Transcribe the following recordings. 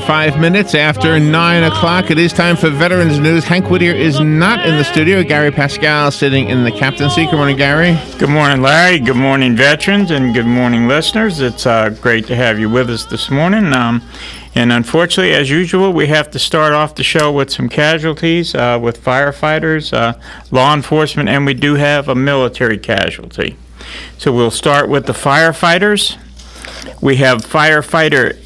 right, 5 minutes after 9 o'clock. It is time for Veterans News. Hank Whittier is not in the studio. Gary Pascale sitting in the captaincy. Good morning, Gary. Good morning, Larry. Good morning, veterans, and good morning, listeners. It's great to have you with us this morning. And unfortunately, as usual, we have to start off the show with some casualties with firefighters, law enforcement, and we do have a military casualty. So we'll start with the firefighters. We have firefighter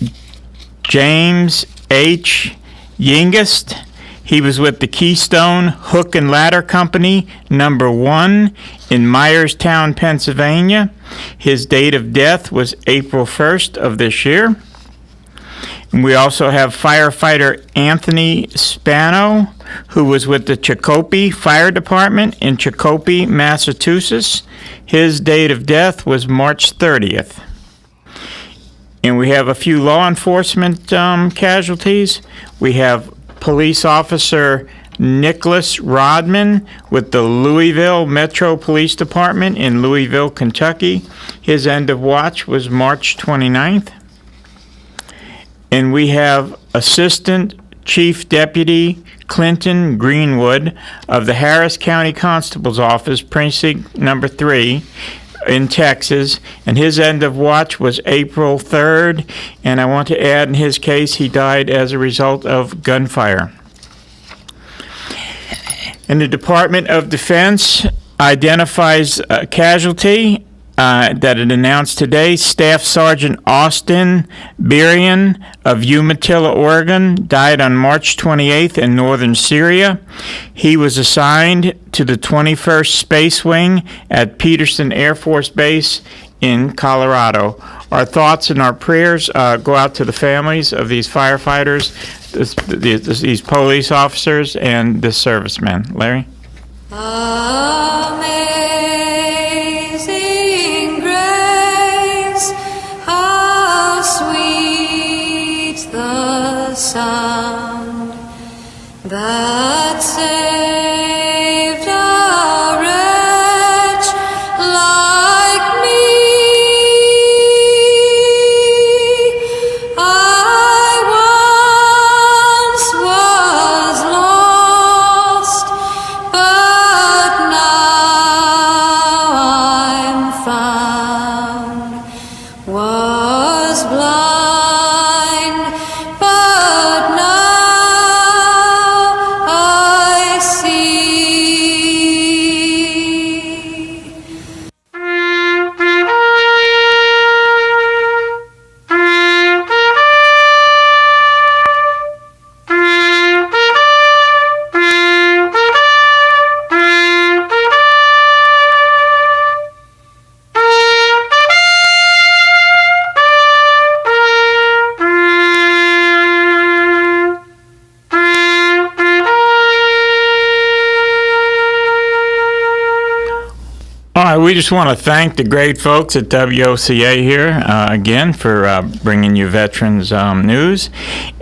James H. Yingest. He was with the Keystone Hook and Ladder Company, number 1, in Myerstown, Pennsylvania. His date of death was April 1st of this year. And we also have firefighter Anthony Spano, who was with the Chicopee Fire Department in Chicopee, Massachusetts. His date of death was March 30th. And we have a few law enforcement casualties. We have police officer Nicholas Rodman with the Louisville Metro Police Department in Louisville, Kentucky. His end of watch was March 29th. And we have Assistant Chief Deputy Clinton Greenwood of the Harris County Constable's Office, Precinct Number 3, in Texas, and his end of watch was April 3rd, and I want to add in his case he died as a result of gunfire. And the Department of Defense identifies a casualty that it announced today. Staff Sergeant Austin Berian of Umatilla, Oregon, died on March 28th in northern Syria. He was assigned to the 21st Space Wing at Peterson Air Force Base in Colorado. Our thoughts and our prayers go out to the families of these firefighters, these police officers, and the servicemen. Larry? Amazing grace, how sweet the sound that saved a wretch like me. I once was lost, but now I'm found. Was blind, but now I see. We just want to thank the great folks at WOCA here again for bringing you veterans news,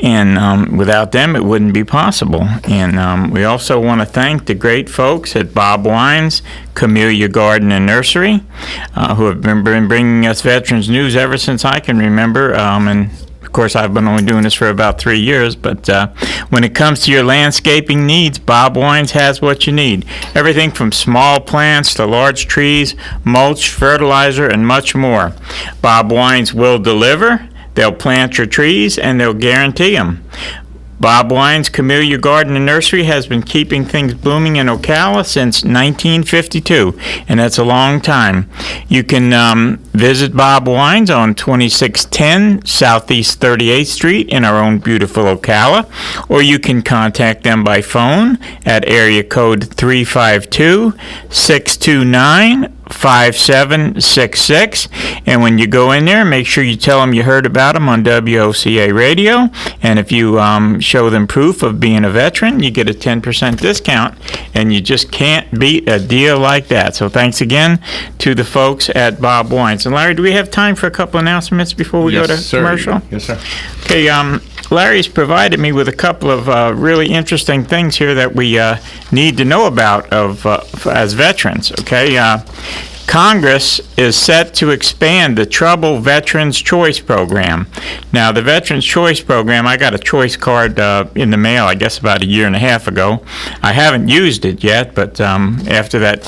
and without them it wouldn't be possible. And we also want to thank the great folks at Bob Wine's Camellia Garden and Nursery, who have been bringing us veterans news ever since I can remember, and of course, I've been only doing this for about 3 years, but when it comes to your landscaping needs, Bob Wines has what you need. Everything from small plants to large trees, mulch, fertilizer, and much more. Bob Wines will deliver. They'll plant your trees, and they'll guarantee them. Bob Wine's Camellia Garden and Nursery has been keeping things blooming in Ocala since 1952, and that's a long time. You can visit Bob Wine's on 2610 Southeast 38th Street in our own beautiful Ocala, or you can contact them by phone at area code 352-629-5766, and when you go in there, make sure you tell them you heard about them on WOCA Radio, and if you show them proof of being a veteran, you get a 10% discount, and you just can't beat a deal like that. So thanks again to the folks at Bob Wines. And Larry, do we have time for a couple announcements before we go to commercial? Yes, sir. Okay, Larry's provided me with a couple of really interesting things here that we need to know about as veterans, okay? Congress is set to expand the Trouble Veterans Choice Program. Now, the Veterans Choice Program, I got a choice card in the mail, I guess, about a year and a half ago. I haven't used it yet, but after that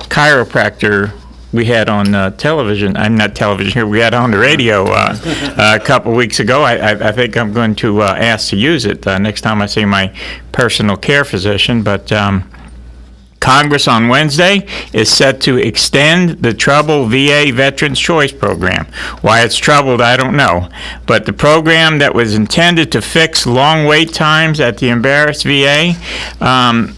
chiropractor we had on television, I'm not television here, we had on the radio a couple weeks ago, I think I'm going to ask to use it next time I see my personal care physician. But Congress on Wednesday is set to extend the Trouble VA Veterans Choice Program. Why it's troubled, I don't know. But the program that was intended to fix long wait times at the embarrassed VA,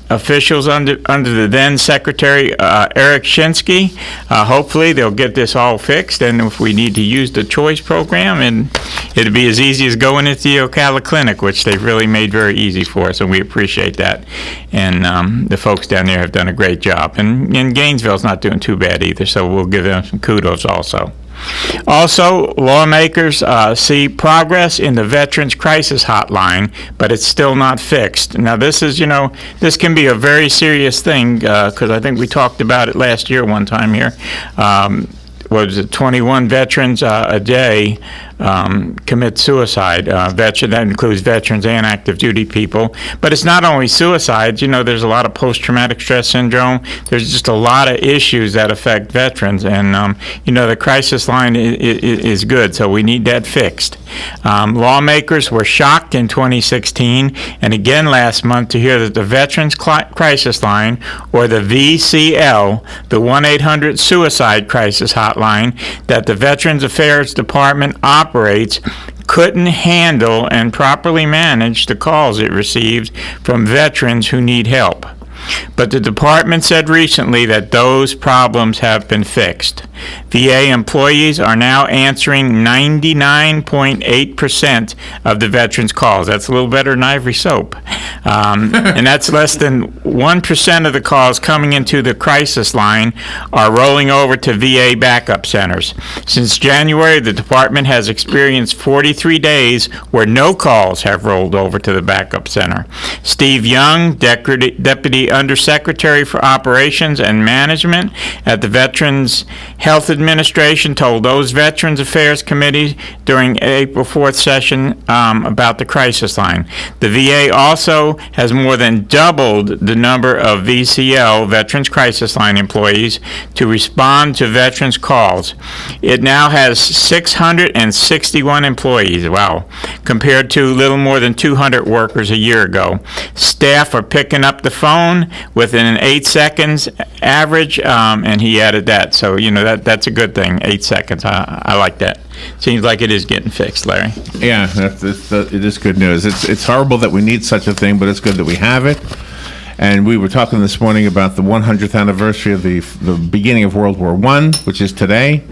officials under the then Secretary Eric Shinsky, hopefully they'll get this all fixed, and if we need to use the choice program, and it'll be as easy as going into the Ocala Clinic, which they've really made very easy for us, and we appreciate that. And the folks down there have done a great job. And Gainesville's not doing too bad either, so we'll give them some kudos also. Also, lawmakers see progress in the Veterans Crisis Hotline, but it's still not fixed. Now, this is, this can be a very serious thing, because I think we talked about it last year one time here. What was it, 21 veterans a day commit suicide. That includes veterans and active duty people. But it's not only suicides. There's a lot of post-traumatic stress syndrome. There's just a lot of issues that affect veterans. And, the crisis line is good, so we need that fixed. Lawmakers were shocked in 2016 and again last month to hear that the Veterans Crisis Line, or the VCL, the 1-800 Suicide Crisis Hotline that the Veterans Affairs Department operates, couldn't handle and properly manage the calls it received from veterans who need help. But the department said recently that those problems have been fixed. VA employees are now answering 99.8% of the veterans' calls. That's a little better than Ivory Soap. And that's less than 1% of the calls coming into the crisis line are rolling over to VA backup centers. Since January, the department has experienced 43 days where no calls have rolled over to the backup center. Steve Young, Deputy Undersecretary for Operations and Management at the Veterans Health Administration, told those Veterans Affairs Committee during April 4th session about the crisis line. The VA also has more than doubled the number of VCL, Veterans Crisis Line employees, to respond to veterans' calls. It now has 661 employees, wow, compared to little more than 200 workers a year ago. Staff are picking up the phone within 8 seconds average, and he added that. So, that's a good thing, 8 seconds. I like that. Seems like it is getting fixed, Larry. Yeah, it is good news. It's horrible that we need such a thing, but it's good that we have it. And we were talking this morning about the 100th anniversary of the beginning of World War I, which is today.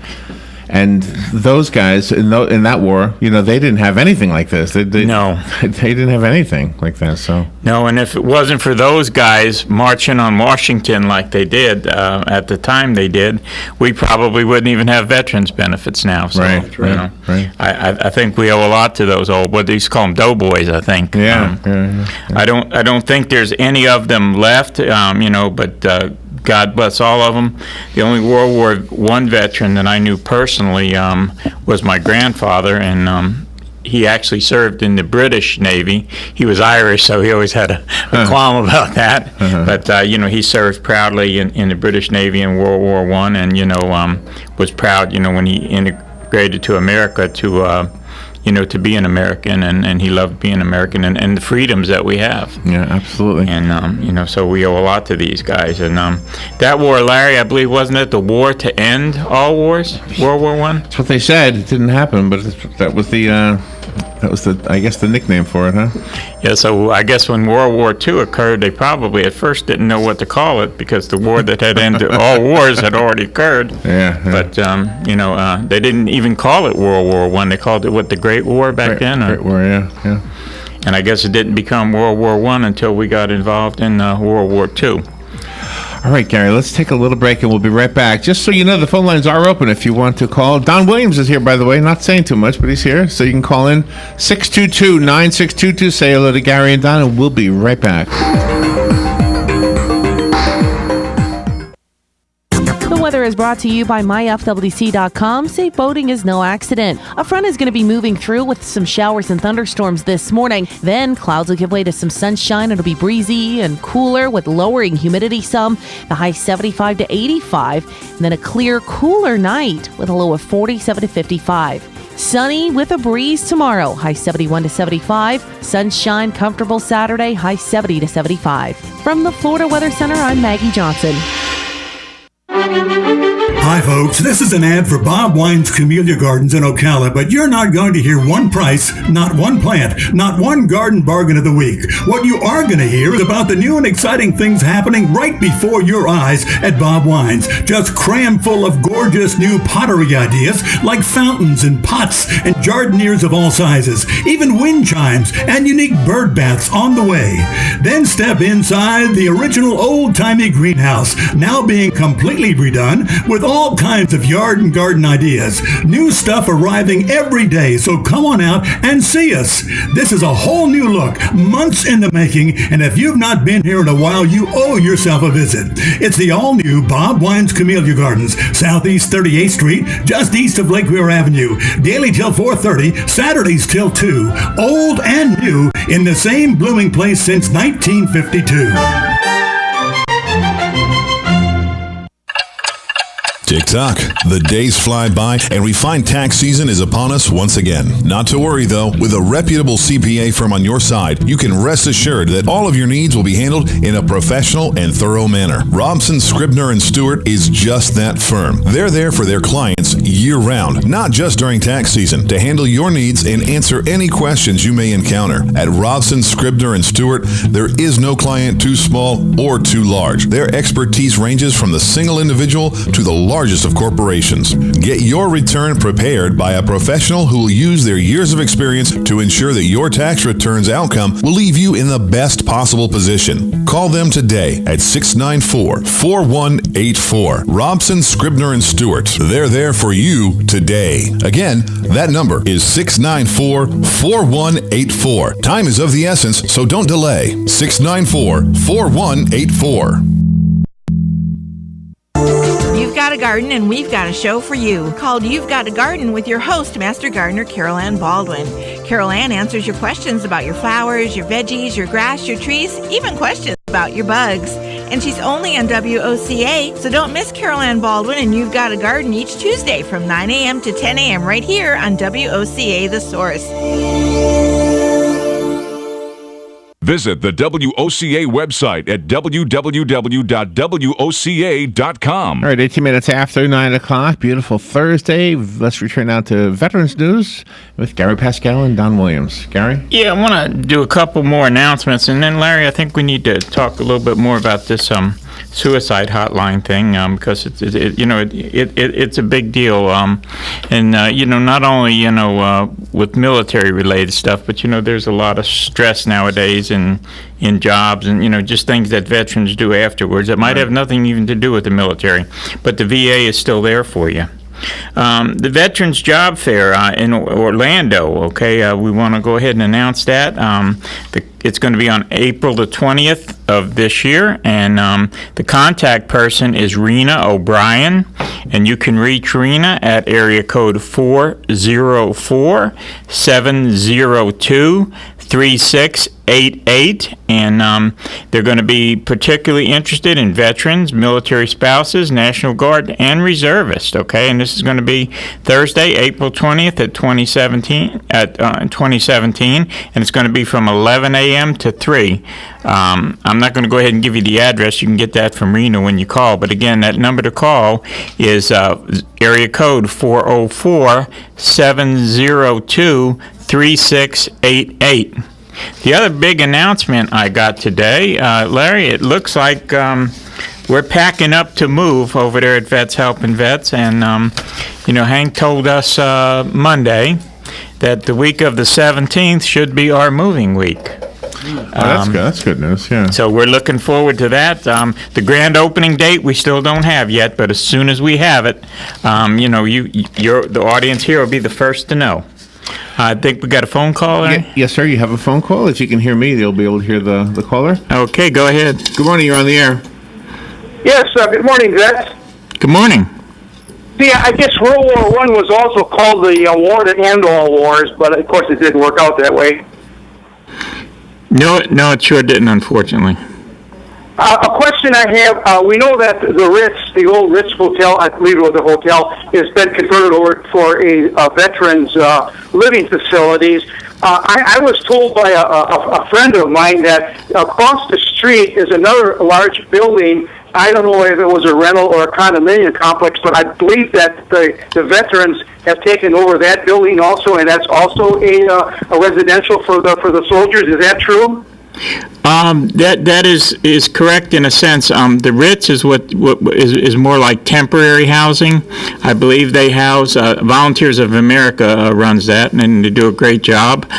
And those guys in that war, they didn't have anything like this. No. They didn't have anything like that. So no, and if it wasn't for those guys marching on Washington like they did at the time they did, we probably wouldn't even have veterans benefits now. So, right. I think we owe a lot to those old, what they used to call them, doughboys, I think. Yeah. I don't think there's any of them left. But. God bless all of them. The only World War I veteran that I knew personally was my grandfather, and he actually served in the British Navy. He was Irish, so he always had a qualm about that. But, he served proudly in the British Navy in World War I, and, was proud, when he integrated to America to be an American, and he loved being American and the freedoms that we have. Yeah, absolutely. And, so we owe a lot to these guys. And that war, Larry, I believe, wasn't it the war to end all wars, World War I? That's what they said. It didn't happen, but that was the I guess, the nickname for it, huh? Yeah, so I guess when World War II occurred, they probably at first didn't know what to call it because the war that had ended all wars had already occurred. Yeah. But, they didn't even call it World War I. They called it, the Great War back then? Great War, yeah. And I guess it didn't become World War I until we got involved in World War II. All right, Gary, let's take a little break and we'll be right back. Just so you know, the phone lines are open if you want to call. Don Williams is here, by the way, not saying too much, but he's here. So you can call in 622-9622. Say hello to Gary and Don, and we'll be right back. The weather is brought to you by myfwc.com. Safe boating is no accident. A front is going to be moving through with some showers and thunderstorms this morning. Then clouds will give way to some sunshine. It'll be breezy and cooler with lowering humidity some. The high 75 to 85. And then a clear, cooler night with a low of 47 to 55. Sunny with a breeze tomorrow, high 71 to 75. Sunshine, comfortable Saturday, high 70 to 75. From the Florida Weather Center, I'm Maggie Johnson. Hi, folks. This is an ad for Bob Wine's Camellia Gardens in Ocala, but you're not going to hear one price, not one plant, not one garden bargain of the week. What you are going to hear is about the new and exciting things happening right before your eyes at Bob Wine's. Just cram full of gorgeous new pottery ideas like fountains and pots and jardiniers of all sizes, even wind chimes and unique bird baths on the way. Then step inside the original old-timey greenhouse, now being completely redone with all kinds of yard and garden ideas. New stuff arriving every day, so come on out and see us. This is a whole new look, months in the making, and if you've not been here in a while, you owe yourself a visit. It's the all-new Bob Wine's Camellia Gardens, Southeast 38th Street, just east of Lake Weir Avenue. Daily till 4:30, Saturdays till 2. Old and new in the same blooming place since 1952. Tick-tock. The days fly by, and we find tax season is upon us once again. Not to worry, though. With a reputable CPA firm on your side, you can rest assured that all of your needs will be handled in a professional and thorough manner. Robson, Scribner, and Stewart is just that firm. They're there for their clients year-round, not just during tax season, to handle your needs and answer any questions you may encounter. At Robson, Scribner, and Stewart, there is no client too small or too large. Their expertise ranges from the single individual to the largest of corporations. Get your return prepared by a professional who will use their years of experience to ensure that your tax return's outcome will leave you in the best possible position. Call them today at 694-4184. Robson, Scribner, and Stewart. They're there for you today. Again, that number is 694-4184. Time is of the essence, so don't delay. 694-4184. You've got a garden and we've got a show for you called You've Got a Garden with your host, Master Gardener Carol Ann Baldwin. Carol Ann answers your questions about your flowers, your veggies, your grass, your trees, even questions about your bugs. And she's only on WOCA, so don't miss Carol Ann Baldwin and You've Got a Garden each Tuesday from 9 a.m. to 10 a.m. right here on WOCA The Source. Visit the WOCA website at www.woca.com. All right, 18 minutes after 9 o'clock. Beautiful Thursday. Let's return now to Veterans News with Gary Pascale and Don Williams. Gary? Yeah, I want to do a couple more announcements, and then Larry, I think we need to talk a little bit more about this suicide hotline thing because it's a big deal, and not only with military related stuff, but there's a lot of stress nowadays in jobs and just things that veterans do afterwards that might have nothing even to do with the military, but the VA is still there for you. The Veterans Job Fair in Orlando, we want to go ahead and announce that. It's going to be on April the 20th of this year, and the contact person is Rena O'Brien, and you can reach Rena at area code 404-702-3688, and they're going to be particularly interested in veterans, military spouses, National Guard, and reservists. And this is going to be Thursday, April 20th at 2017, and it's going to be from 11 a.m. to 3. I'm not going to go ahead and give you the address. You can get that from Rena when you call. But again, that number to call is area code 404-702-3688. The other big announcement I got today, Larry, it looks like we're packing up to move over there at Vets Helping Vets. And, Hank told us Monday that the week of the 17th should be our moving week. That's good. That's good news, yeah. So we're looking forward to that. The grand opening date we still don't have yet, but as soon as we have it, the audience here will be the first to know. I think we got a phone call there. Yes, sir. You have a phone call. If you can hear me, you'll be able to hear the caller. Okay, go ahead. Good morning. You're on the air. Yes, good morning, Vets. Good morning. Yeah, I guess World War I was also called the war to end all wars, but of course it didn't work out that way. No, it sure didn't, unfortunately. A question I have, we know that the Ritz, the old Ritz Hotel, I believe it was a hotel, has been converted over for a veterans living facilities. I was told by a friend of mine that across the street is another large building. I don't know if it was a rental or a condominium complex, but I believe that the veterans have taken over that building also, and that's also a residential for the soldiers. Is that true? That is correct in a sense. The Ritz is what is more like temporary housing. I believe they house Volunteers of America runs that, and they do a great job.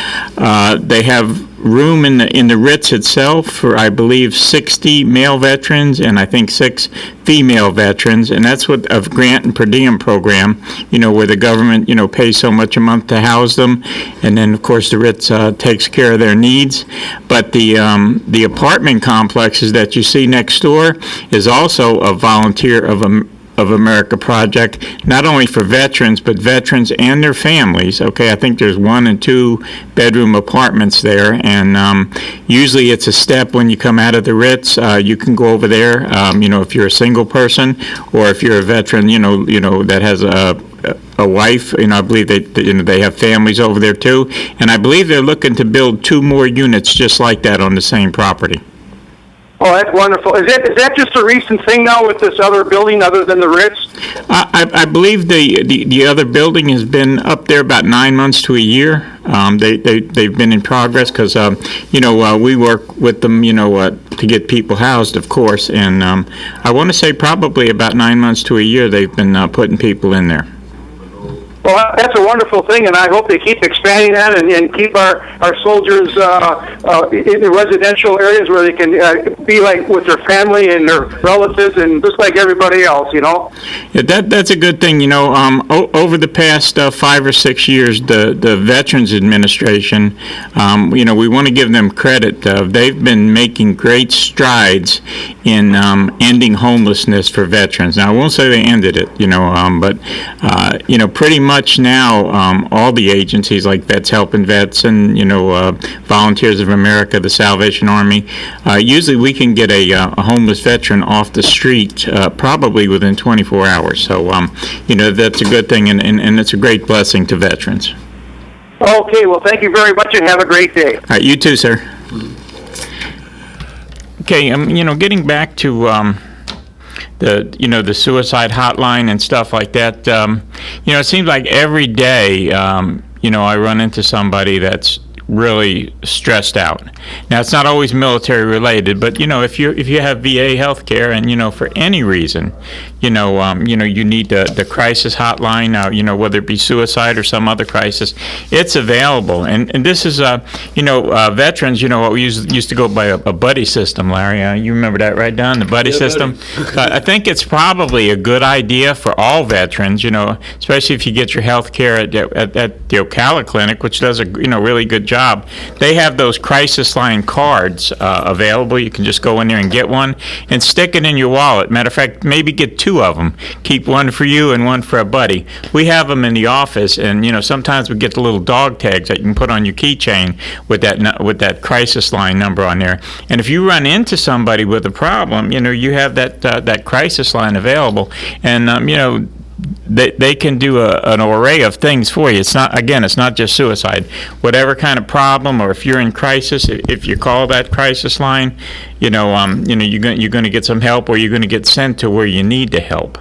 They have room in the Ritz itself for, I believe, 60 male veterans and I think 6 female veterans, and that's what a grant and per diem program, where the government, pays so much a month to house them, and then of course the Ritz takes care of their needs. But the apartment complexes that you see next door is also a Volunteer of America project, not only for veterans, but veterans and their families. Okay, I think there's 1 and 2 bedroom apartments there, and usually it's a step when you come out of the Ritz. You can go over there, if you're a single person, or if you're a veteran, that has a wife. I believe they have families over there too, and I believe they're looking to build 2 more units just like that on the same property. Oh, that's wonderful. Is that just a recent thing now with this other building other than the Ritz? I believe the other building has been up there about 9 months to a year. They've been in progress because we work with them to get people housed, of course, and I want to say probably about 9 months to a year they've been putting people in there. Well, that's a wonderful thing, and I hope they keep expanding that and keep our soldiers in the residential areas where they can be like with their family and their relatives and just like everybody else, Yeah, that's a good thing. Over the past 5 or 6 years, the Veterans Administration, we want to give them credit. They've been making great strides in ending homelessness for veterans. Now, I won't say they ended it, but pretty much now, all the agencies like Vets Helping Vets and, Volunteers of America, the Salvation Army, usually we can get a homeless veteran off the street probably within 24 hours. So, that's a good thing, and it's a great blessing to veterans. Okay, well, thank you very much, and have a great day. All right, you too, sir. Okay, getting back to the suicide hotline and stuff like that. It seems like every day, I run into somebody that's really stressed out. Now, it's not always military related, but if you have VA health care and for any reason, you need the crisis hotline, whether it be suicide or some other crisis, it's available. And this is veterans, we used to go by a buddy system, Larry. You remember that, right, Don? The buddy system. I think it's probably a good idea for all veterans, especially if you get your health care at the Ocala clinic, which does a really good job. They have those crisis line cards available. You can just go in there and get one and stick it in your wallet. Matter of fact, maybe get 2 of them. Keep one for you and one for a buddy. We have them in the office, and sometimes we get the little dog tags that you can put on your keychain with that crisis line number on there. And if you run into somebody with a problem, you have that crisis line available, and they can do an array of things for you. It's not just suicide. Whatever kind of problem, or if you're in crisis, if you call that crisis line, you're going to get some help, or you're going to get sent to where you need the help.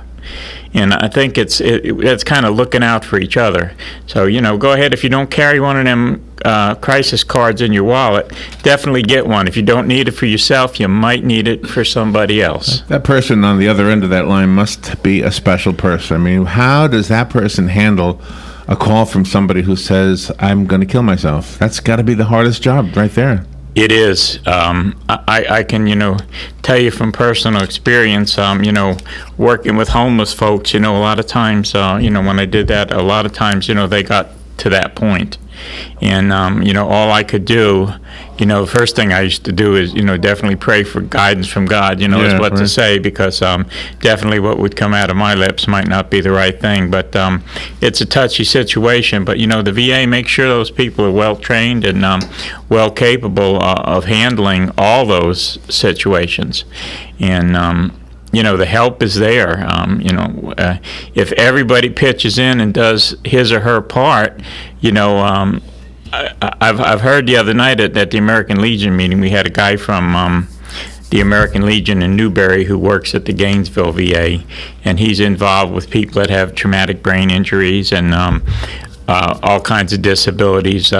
And I think it's kind of looking out for each other. So, go ahead. If you don't carry one of them crisis cards in your wallet, definitely get one. If you don't need it for yourself, you might need it for somebody else. That person on the other end of that line must be a special person. I mean, how does that person handle a call from somebody who says, I'm going to kill myself? That's got to be the hardest job right there. It is. I can, tell you from personal experience, working with homeless folks, a lot of times, when I did that, a lot of times, they got to that point. And, all I could do, the first thing I used to do is, definitely pray for guidance from God, is what to say, because definitely what would come out of my lips might not be the right thing. But it's a touchy situation. But, the VA makes sure those people are well trained and well capable of handling all those situations. And, the help is there. If everybody pitches in and does his or her part, I've heard the other night at the American Legion meeting, we had a guy from the American Legion in Newberry who works at the Gainesville VA, and he's involved with people that have traumatic brain injuries and all kinds of disabilities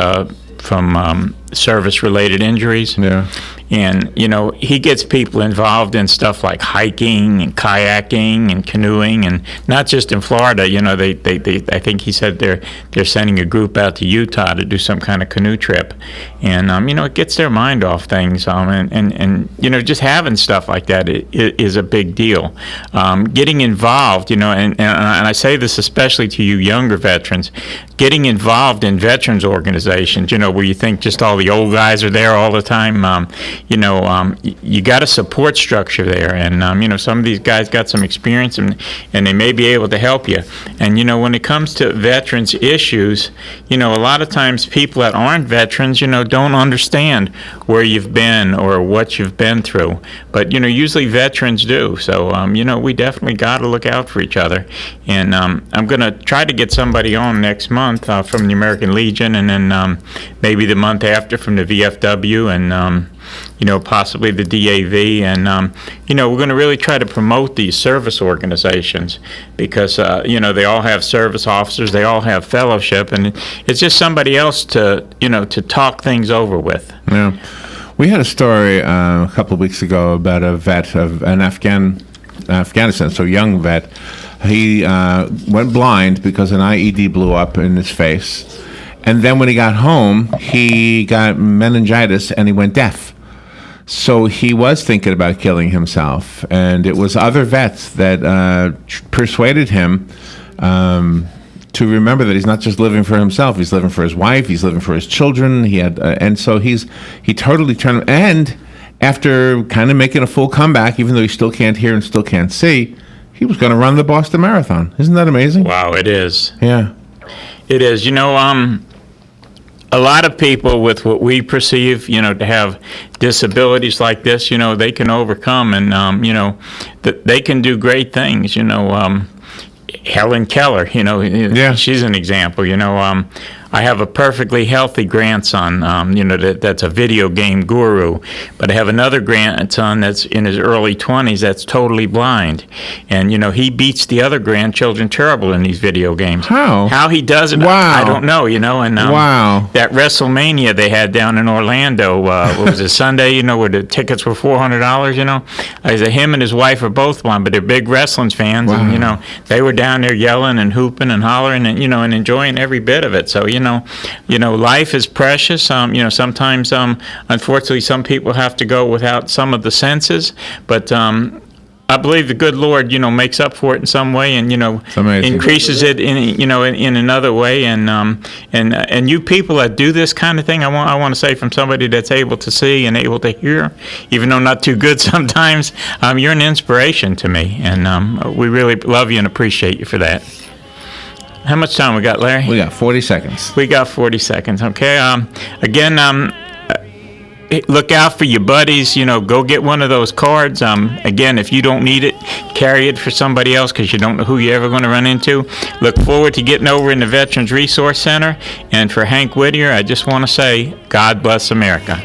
from service-related injuries. Yeah. And, he gets people involved in stuff like hiking and kayaking and canoeing, and not just in Florida. They I think he said they're sending a group out to Utah to do some kind of canoe trip. And, it gets their mind off things. And just having stuff like that is a big deal. Getting involved, and I say this especially to you younger veterans, getting involved in veterans organizations, where you think just all the old guys are there all the time. You got a support structure there, and some of these guys got some experience, and they may be able to help you. And when it comes to veterans issues, a lot of times people that aren't veterans, don't understand where you've been or what you've been through. But usually veterans do. So we definitely got to look out for each other. And I'm going to try to get somebody on next month from the American Legion, and then maybe the month after from the VFW, and possibly the DAV, and we're going to really try to promote these service organizations, because they all have service officers, they all have fellowship, and it's just somebody else to to talk things over with. Yeah, we had a story a couple of weeks ago about a vet of an Afghanistan, so young vet. He went blind because an IED blew up in his face, and then when he got home, he got meningitis and he went deaf. So he was thinking about killing himself, and it was other vets that persuaded him to remember that he's not just living for himself; he's living for his wife, he's living for his children. He had, and so he totally turned. And after kind of making a full comeback, even though he still can't hear and still can't see, he was going to run the Boston Marathon. Isn't that amazing? Wow, it is. Yeah, it is. A lot of people with what we perceive, to have disabilities like this, they can overcome, and they can do great things. Helen Keller, she's an example. I have a perfectly healthy grandson, that's a video game guru, but I have another grandson that's in his early 20s that's totally blind, and he beats the other grandchildren terrible in these video games. How he does it, wow. I don't know. And wow. That WrestleMania they had down in Orlando, what was it, Sunday? Where the tickets were $400. I said him and his wife are both blind, but they're big wrestling fans, wow. and they were down there yelling and hooping and hollering, and and enjoying every bit of it. So life is precious. Sometimes, unfortunately, some people have to go without some of the senses, but I believe the good Lord, makes up for it in some way, and increases it in another way. And you people that do this kind of thing, I want to say from somebody that's able to see and able to hear, even though not too good sometimes, you're an inspiration to me, and we really love you and appreciate you for that. How much time we got, Larry? We got 40 seconds. We got 40 seconds, okay? Again, look out for your buddies. Go get one of those cards. Again, if you don't need it, carry it for somebody else, because you don't know who you're ever going to run into. Look forward to getting over in the Veterans Resource Center. And for Hank Whittier, I just want to say, God bless America.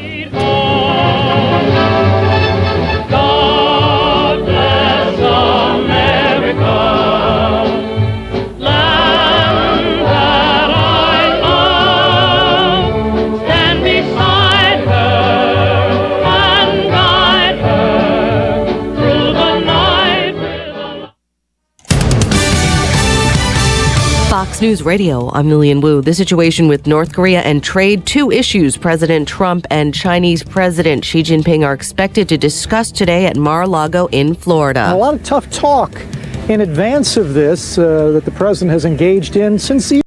Fox News Radio, I'm Lillian Wu. The situation with North Korea and trade, two issues President Trump and Chinese President Xi Jinping are expected to discuss today at Mar-a-Lago in Florida. A lot of tough talk in advance of this that the president has engaged in since the